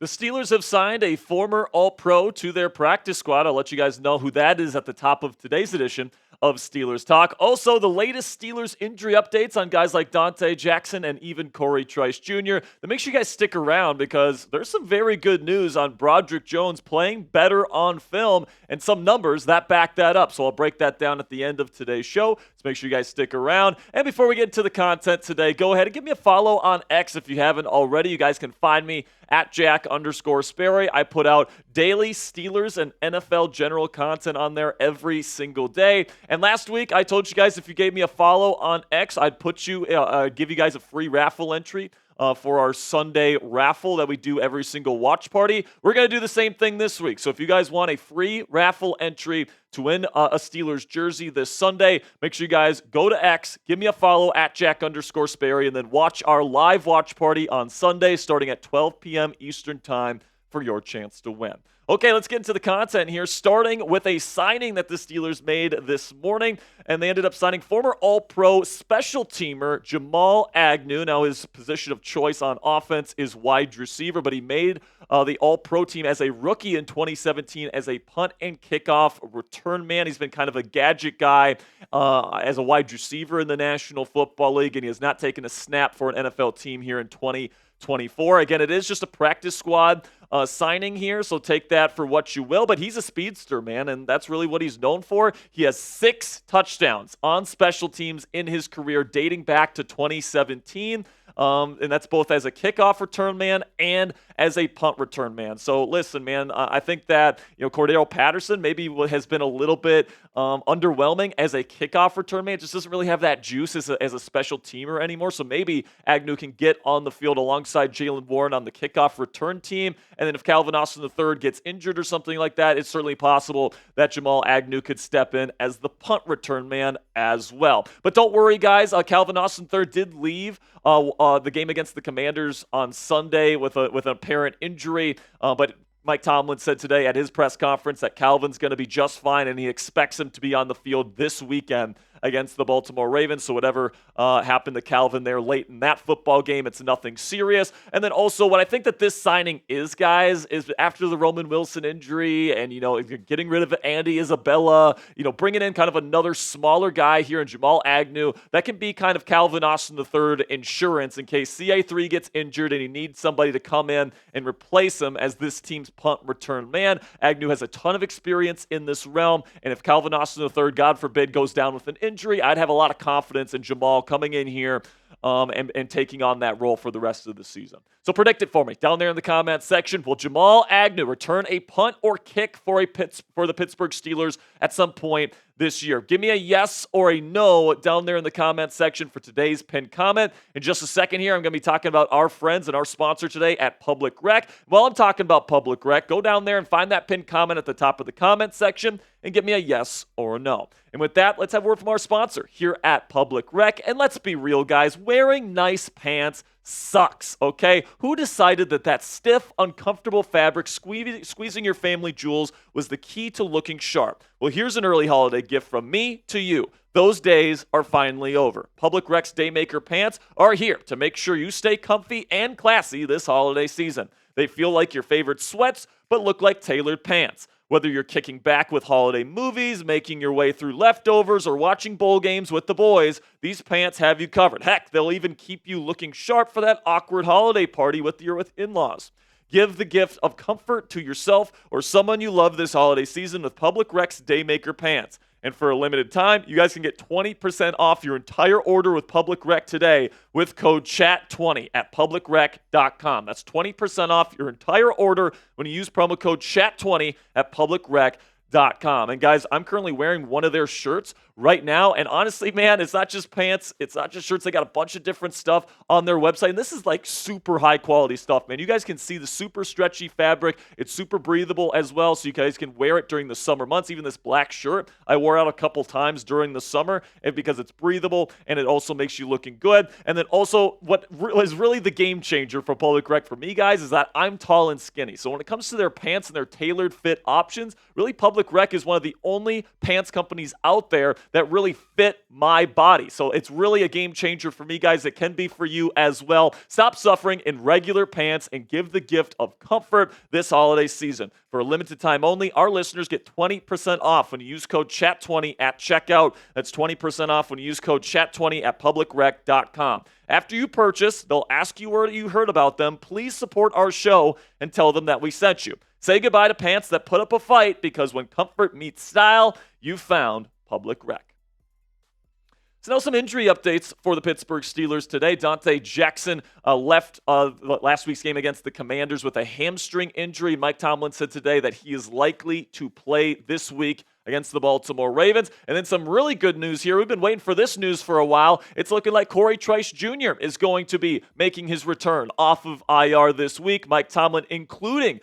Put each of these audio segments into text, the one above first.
The Steelers have signed a former All-Pro to their practice squad. I'll let you guys know who that is at the top of today's edition of Steelers Talk. Also, the latest Steelers injury updates on guys like Donte Jackson and even Cory Trice Jr. That makes you guys stick around because there's some very good news on Broderick Jones playing better on film and some numbers that back that up. So I'll break that down at the end of today's show. So make sure you guys stick around. And before we get into the content today, go ahead and give me a follow on X if you haven't already. You guys can find me at Jack_Sperry. I put out daily Steelers and NFL general content on there every single day. And last week, I told you guys if you gave me a follow on X, I'd put you, give you guys a free raffle entry for our Sunday raffle that we do every single watch party. We're going to do the same thing this week. So if you guys want a free raffle entry to win a Steelers jersey this Sunday, make sure you guys go to X, give me a follow at Jack_Sperry, and then watch our live watch party on Sunday starting at 12 p.m. Eastern Time for your chance to win. Okay, let's get into the content here, starting with a signing that the Steelers made this morning, and they ended up signing former All-Pro special teamer Jamal Agnew. Now, his position of choice on offense is wide receiver, but he made the All-Pro team as a rookie in 2017 as a punt and kickoff return man. He's been kind of a gadget guy as a wide receiver in the National Football League, and he has not taken a snap for an NFL team here in 2024. Again, it is just a practice squad signing here, so take that for what you will. But he's a speedster, man, and that's really what he's known for. He has 6 touchdowns on special teams in his career dating back to 2017. And that's both as a kickoff return man and as a punt return man. So listen, man, I think that Cordero Patterson maybe has been a little bit underwhelming as a kickoff return man. It just doesn't really have that juice as a special teamer anymore. So maybe Agnew can get on the field alongside Jaylen Warren on the kickoff return team. And then if Calvin Austin III gets injured or something like that, it's certainly possible that Jamal Agnew could step in as the punt return man as well. But don't worry, guys. Calvin Austin III did leave the game against the Commanders on Sunday with an apparent injury, but Mike Tomlin said today at his press conference that Calvin's going to be just fine, and he expects him to be on the field this weekend against the Baltimore Ravens. So whatever happened to Calvin there late in that football game, it's nothing serious. And then also what I think that this signing is, guys, is after the Roman Wilson injury and, getting rid of Andy Isabella, bringing in kind of another smaller guy here in Jamal Agnew, that can be kind of Calvin Austin III insurance in case CA3 gets injured and he needs somebody to come in and replace him as this team's punt return man. Agnew has a ton of experience in this realm, and if Calvin Austin III, God forbid, goes down with an injury, I'd have a lot of confidence in Jamal coming in here and taking on that role for the rest of the season. So predict it for me down there in the comments section. Will Jamal Agnew return a punt or kick for the Pittsburgh Steelers at some point this year? Give me a yes or a no down there in the comments section for today's pinned comment. In just a second here, I'm going to be talking about our friends and our sponsor today at Public Rec. While I'm talking about Public Rec, go down there and find that pinned comment at the top of the comment section and give me a yes or a no. And with that, let's have a word from our sponsor here at Public Rec. And let's be real, guys, wearing nice pants sucks, okay? Who decided that stiff, uncomfortable fabric squeezing your family jewels was the key to looking sharp? Well, here's an early holiday gift from me to you. Those days are finally over. Public Rec's Daymaker pants are here to make sure you stay comfy and classy this holiday season. They feel like your favorite sweats, but look like tailored pants. Whether you're kicking back with holiday movies, making your way through leftovers, or watching bowl games with the boys, these pants have you covered. Heck, they'll even keep you looking sharp for that awkward holiday party with in-laws. Give the gift of comfort to yourself or someone you love this holiday season with Public Rec's Daymaker pants. And for a limited time, you guys can get 20% off your entire order with Public Rec today with code CHAT20 at publicrec.com. That's 20% off your entire order when you use promo code CHAT20 at publicrec.com. And guys, I'm currently wearing one of their shirts right now, and honestly, man, it's not just pants, it's not just shirts. They got a bunch of different stuff on their website, and this is like super high quality stuff, man. You guys can see the super stretchy fabric. It's super breathable as well, so you guys can wear it during the summer months. Even this black shirt I wore out a couple times during the summer, and because it's breathable and it also makes you looking good. And then also what is really the game changer for Public Rec for me, guys, is that I'm tall and skinny. So when it comes to their pants and their tailored fit options, really Public Public Rec is one of the only pants companies out there that really fit my body. So it's really a game changer for me, guys. It can be for you as well. Stop suffering in regular pants and give the gift of comfort this holiday season. For a limited time only, our listeners get 20% off when you use code CHAT20 at checkout. That's 20% off when you use code CHAT20 at publicrec.com. After you purchase, they'll ask you where you heard about them. Please support our show and tell them that we sent you. Say goodbye to pants that put up a fight, because when comfort meets style, you found Public Rec. So now some injury updates for the Pittsburgh Steelers today. Donte Jackson left last week's game against the Commanders with a hamstring injury. Mike Tomlin said today that he is likely to play this week against the Baltimore Ravens. And then some really good news here. We've been waiting for this news for a while. It's looking like Cory Trice Jr. is going to be making his return off of IR this week. Mike Tomlin included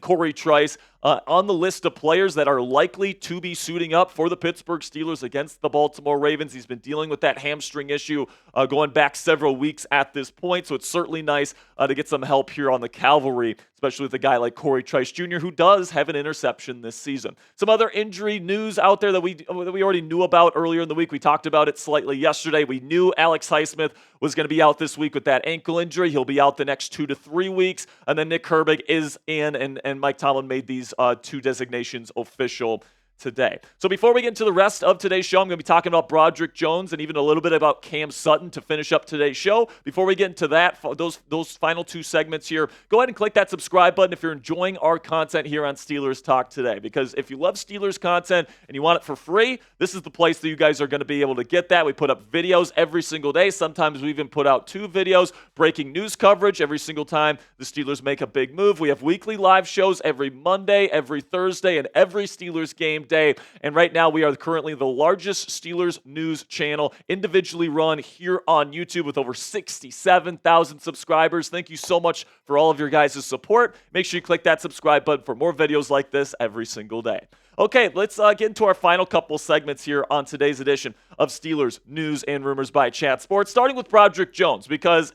Cory Trice on the list of players that are likely to be suiting up for the Pittsburgh Steelers against the Baltimore Ravens. He's been dealing with that hamstring issue going back several weeks at this point, so it's certainly nice to get some help here on the cavalry, especially with a guy like Cory Trice Jr., who does have an interception this season. Some other injury news out there that we already knew about earlier in the week. We talked about it slightly yesterday. We knew Alex Highsmith was going to be out this week with that ankle injury. He'll be out the next 2 to 3 weeks, and then Nick Herbig is in, and Mike Tomlin made these two designations official today. So before we get into the rest of today's show, I'm going to be talking about Broderick Jones and even a little bit about Cam Sutton to finish up today's show. Before we get into that, those final two segments here, go ahead and click that subscribe button if you're enjoying our content here on Steelers Talk today. Because if you love Steelers content and you want it for free, this is the place that you guys are going to be able to get that. We put up videos every single day. Sometimes we even put out 2 videos, breaking news coverage every single time the Steelers make a big move. We have weekly live shows every Monday, every Thursday, and every Steelers game day. And right now we are currently the largest Steelers news channel individually run here on YouTube with over 67,000 subscribers. Thank you so much for all of your guys' support. Make sure you click that subscribe button for more videos like this every single day. Okay, let's get into our final couple segments here on today's edition of Steelers News and Rumors by Chat Sports, starting with Broderick Jones, because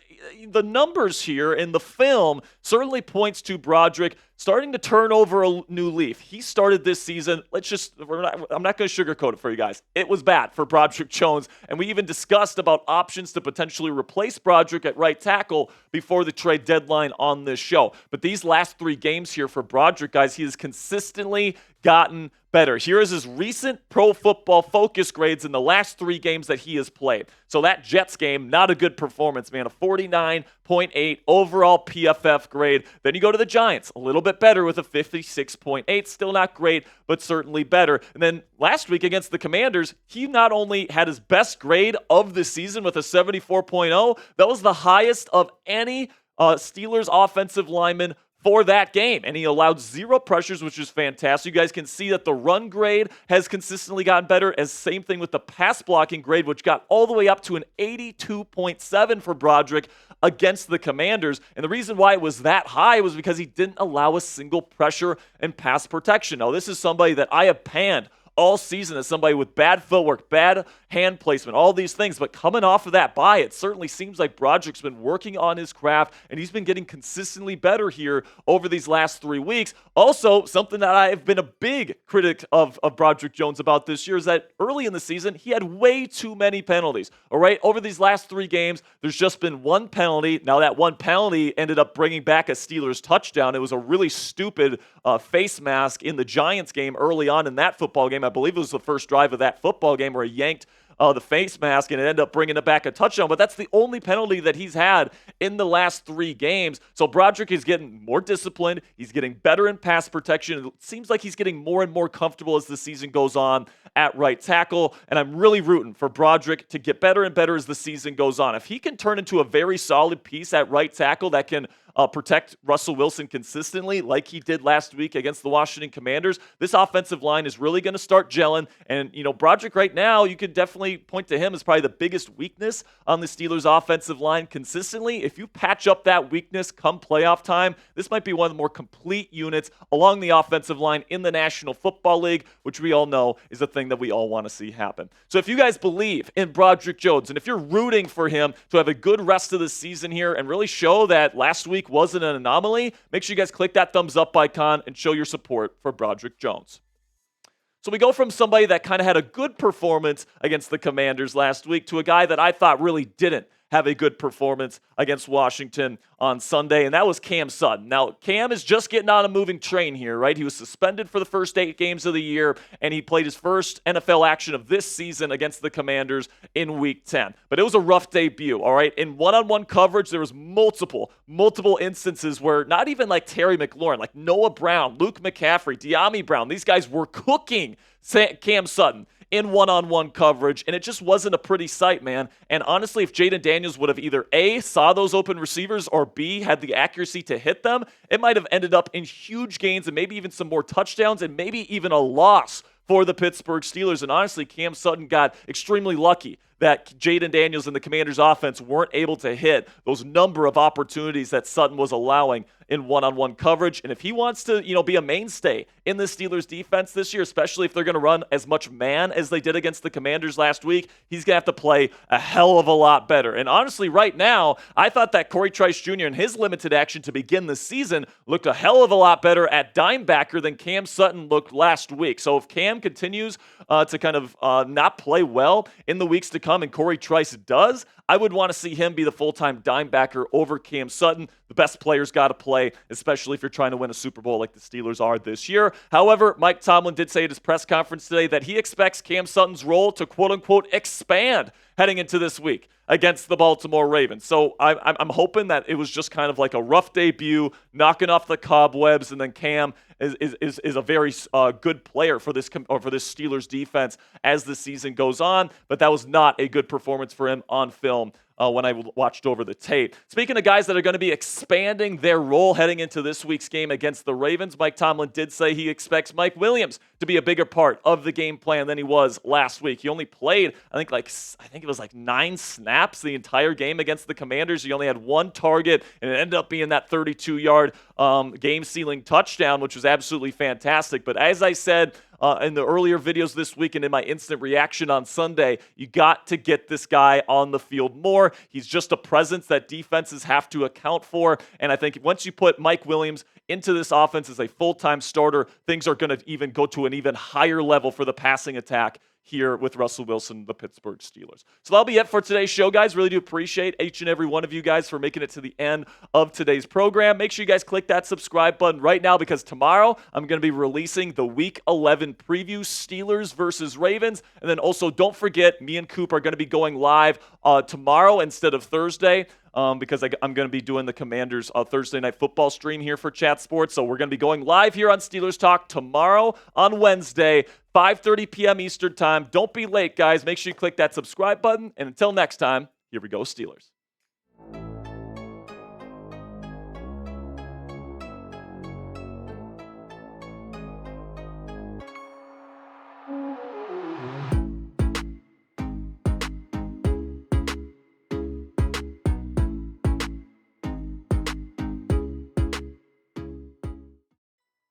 the numbers here in the film certainly points to Broderick starting to turn over a new leaf. He started this season, I'm not going to sugarcoat it for you guys. It was bad for Broderick Jones, and we even discussed about options to potentially replace Broderick at right tackle before the trade deadline on this show. But these last 3 games here for Broderick, guys, he has consistently gotten better. Here is his recent Pro Football Focus grades in the last 3 games that he has played. So that Jets game, not a good performance, man. A 49.8 overall PFF grade. Then you go to the Giants, a little bit better with a 56.8. Still not great, but certainly better. And then last week against the Commanders, he not only had his best grade of the season with a 74.0, that was the highest of any Steelers offensive lineman for that game, and he allowed 0 pressures, which is fantastic. You guys can see that the run grade has consistently gotten better, as same thing with the pass blocking grade, which got all the way up to an 82.7 for Broderick against the Commanders. And the reason why it was that high was because he didn't allow a single pressure and pass protection. Now, this is somebody that I have panned all season as somebody with bad footwork, bad hand placement, all these things. But coming off of that bye, it certainly seems like Broderick's been working on his craft, and he's been getting consistently better here over these last 3 weeks. Also, something that I have been a big critic of Broderick Jones about this year is that early in the season, he had way too many penalties. All right, over these last 3 games, there's just been 1 penalty. Now, that 1 penalty ended up bringing back a Steelers touchdown. It was a really stupid face mask in the Giants game early on in that football game. I believe it was the first drive of that football game where he yanked the face mask, and it ended up bringing it back a touchdown. But that's the only penalty that he's had in the last 3 games. So Broderick is getting more disciplined. He's getting better in pass protection. It seems like he's getting more and more comfortable as the season goes on at right tackle. And I'm really rooting for Broderick to get better and better as the season goes on. If he can turn into a very solid piece at right tackle that can protect Russell Wilson consistently like he did last week against the Washington Commanders, this offensive line is really going to start gelling. And, Broderick right now, you could definitely point to him as probably the biggest weakness on the Steelers offensive line consistently. If you patch up that weakness come playoff time, this might be one of the more complete units along the offensive line in the National Football League, which we all know is a thing that we all want to see happen. So if you guys believe in Broderick Jones, and if you're rooting for him to have a good rest of the season here and really show that last week wasn't an anomaly, make sure you guys click that thumbs up icon and show your support for Broderick Jones. So we go from somebody that kind of had a good performance against the Commanders last week to a guy that I thought really didn't have a good performance against Washington on Sunday, and that was Cam Sutton. Now, Cam is just getting on a moving train here, right? He was suspended for the first 8 games of the year, and he played his first NFL action of this season against the Commanders in Week 10. But it was a rough debut, all right? In one-on-one coverage, there was multiple instances where not even like Terry McLaurin, like Noah Brown, Luke McCaffrey, De'Ami Brown, these guys were cooking Cam Sutton in one-on-one coverage, and it just wasn't a pretty sight, man. And honestly, if Jaden Daniels would have either A, saw those open receivers, or B, had the accuracy to hit them, it might have ended up in huge gains and maybe even some more touchdowns and maybe even a loss for the Pittsburgh Steelers. And honestly, Cam Sutton got extremely lucky that Jaden Daniels and the Commanders' offense weren't able to hit those number of opportunities that Sutton was allowing in one-on-one coverage. And if he wants to, be a mainstay in the Steelers' defense this year, especially if they're going to run as much man as they did against the Commanders last week, he's going to have to play a hell of a lot better. And honestly, right now, I thought that Cory Trice Jr. in his limited action to begin the season looked a hell of a lot better at dimebacker than Cam Sutton looked last week. So if Cam continues to kind of not play well in the weeks to come, and Cory Trice does, I would want to see him be the full-time dimebacker over Cam Sutton. The best players got to play, especially if you're trying to win a Super Bowl like the Steelers are this year. However, Mike Tomlin did say at his press conference today that he expects Cam Sutton's role to quote-unquote expand heading into this week against the Baltimore Ravens. So I'm hoping that it was just kind of like a rough debut, knocking off the cobwebs, and then Cam is a very good player for this Steelers defense as the season goes on. But that was not a good performance for him on film when I watched over the tape. Speaking of guys that are going to be expanding their role heading into this week's game against the Ravens, Mike Tomlin did say he expects Mike Williams to be a bigger part of the game plan than he was last week. He only played, I think it was like 9 snaps the entire game against the Commanders. He only had 1 target, and it ended up being that 32-yard game-sealing touchdown, which was absolutely fantastic. But as I said in the earlier videos this week and in my instant reaction on Sunday, you got to get this guy on the field more. He's just a presence that defenses have to account for. And I think once you put Mike Williams into this offense as a full-time starter, things are going to even go to an even higher level for the passing attack here with Russell Wilson, the Pittsburgh Steelers. So that'll be it for today's show, guys. Really do appreciate each and every one of you guys for making it to the end of today's program. Make sure you guys click that subscribe button right now, because tomorrow I'm going to be releasing the Week 11 preview, Steelers versus Ravens. And then also don't forget, me and Coop are going to be going live tomorrow instead of Thursday. Because I'm going to be doing the Commanders Thursday Night Football stream here for Chat Sports. So we're going to be going live here on Steelers Talk tomorrow on Wednesday, 5:30 p.m. Eastern Time. Don't be late, guys. Make sure you click that subscribe button. And until next time, here we go, Steelers.